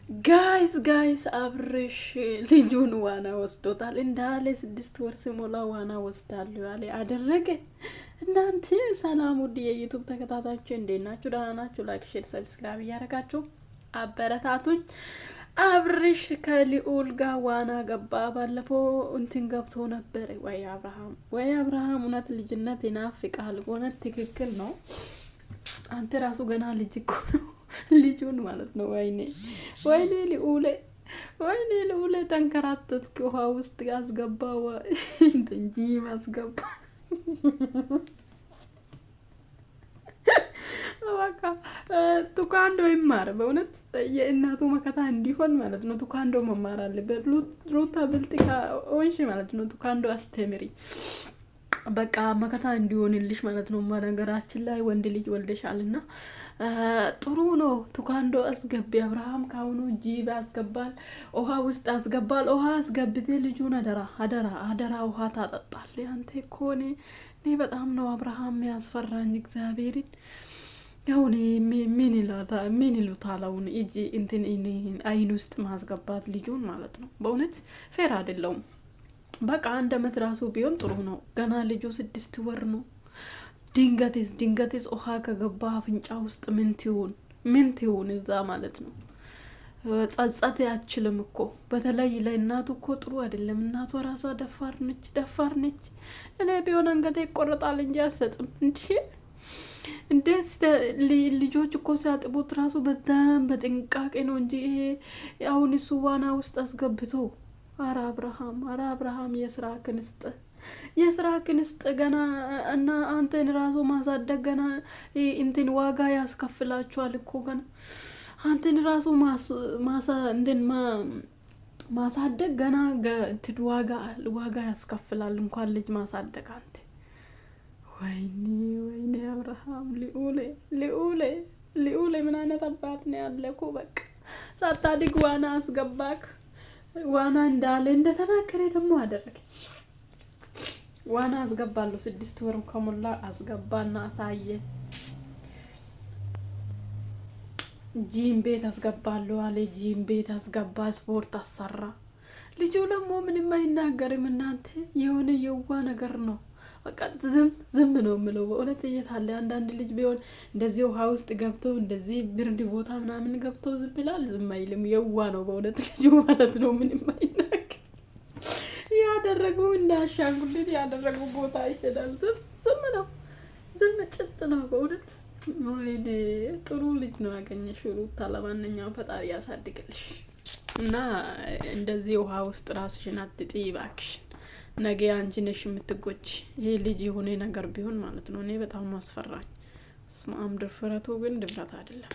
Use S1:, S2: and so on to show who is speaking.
S1: ጋይስ አብርሽ ልጁን ዋና ወስዶታል እንዳለ 6 ወር ሲሞላ ዋና ወስዳለሁ ያለ አደረገ። እናንተ ሰላም ውድ የዩቲዩብ ተከታታዮች እንዴት ናችሁ? ደህና ናችሁ? ላይክ ሼር ሰብስክራይብ እያደረጋችሁ አበረታቱኝ። አብርሽ ከልዑል ጋር ዋና ገባ። ባለፈው እንትን ገብቶ ነበር። ወይ አብርሃም እውነት ልጅነት ይናፍቃል። እውነት ትክክል ነው። አንተ ራሱ ገና ልጅ እኮ ነው ልጁን ማለት ነው። ወይኔ ልዑሌ ተንከራተትክ። ውሃ ውስጥ ያስገባው እንጂ ማስገባ በቃ ቱካንዶ ይማር። በእውነት የእናቱ መከታ እንዲሆን ማለት ነው። ቱካንዶ መማር አለበት። ሩታ ብልጥካ ወንሽ ማለት ነው። ቱካንዶ አስተምሪ በቃ መከታ እንዲሆንልሽ ማለት ነው። በነገራችን ላይ ወንድ ልጅ ወልደሻልና ጥሩ ነው። ቱካንዶ አስገቢ። አብርሃም ካሁኑ ጂብ ያስገባል፣ ውሃ ውስጥ ያስገባል። ውሃ አስገብቴ ልጁን አደራ ውሃ ታጠጣል። አንተ እኮ እኔ በጣም ነው አብርሃም ያስፈራኝ እግዚአብሔርን። ያውኔ ምን ይሉታል አሁን እጂ እንትን አይን ውስጥ ማስገባት ልጁን ማለት ነው። በእውነት ፌር አይደለም። በቃ 1 አመት ራሱ ቢሆን ጥሩ ነው። ገና ልጁ 6 ወር ነው። ድንገትስ ውሃ ከገባ አፍንጫ ውስጥ ምን ትሆን እዛ ማለት ነው። ጸጸት ያችልም እኮ በተለይ ለእናቱ እኮ ጥሩ አይደለም። እናቷ ራሷ ደፋር ነች። እኔ ቢሆን አንገቴ ይቆረጣል እንጂ አልሰጥም። እንደዚህ ልጆች እኮ ሲያጥቡት ራሱ በጣም በጥንቃቄ ነው እንጂ ይሄ አሁን እሱ ዋና ውስጥ አስገብቶ አረ አብርሃም የስራ ክንስጥ ገና እና አንተን ራሱ ማሳደግ ገና እንትን ዋጋ ያስከፍላችኋል እኮ ገና አንተን ራሱ ማሳደግ ገና እንትን ዋጋ ያስከፍላል። እንኳን ልጅ ማሳደግ አንተ ወይኔ አብርሃም ልዑሌ ምን አይነት አባት ነው ያለኩ። በቃ ሳታድግ ዋና አስገባክ። ዋና እንዳለ እንደተናከረ ደግሞ አደረገ። ዋና አስገባለሁ 6 ወር ከሞላ አስገባና አሳየ። ጂም ቤት አስገባለሁ አለ። ጂም ቤት አስገባ፣ ስፖርት አሰራ። ልጁ ደግሞ ምንም አይናገርም። እናንተ የሆነ የዋ ነገር ነው። በቃ ዝም ነው የምለው። በእውነት እየታለ አንዳንድ ልጅ ቢሆን እንደዚህ ውሃ ውስጥ ገብቶ እንደዚህ ብርድ ቦታ ምናምን ገብቶ ዝም ይላል። ዝም አይልም። የዋ ነው በእውነት ልጁ ማለት ነው። ምንም አይናገር። ያደረገው እንዳሻንጉሊት ያደረገው ቦታ ይሄዳል። ዝም ነው። ዝም ጭጭ ነው በእውነት። ጥሩ ልጅ ነው ያገኘሽው ሩታ። ለማንኛውም ፈጣሪ ያሳድግልሽ እና እንደዚህ ውሃ ውስጥ ራስሽን አትጥይ እባክሽ። ነገ አንቺ ነሽ የምትጎጂ። ይሄ ልጅ የሆነ ነገር ቢሆን ማለት ነው። እኔ በጣም አስፈራኝ። ስማም ድፍረቱ ግን ድፍረት አይደለም።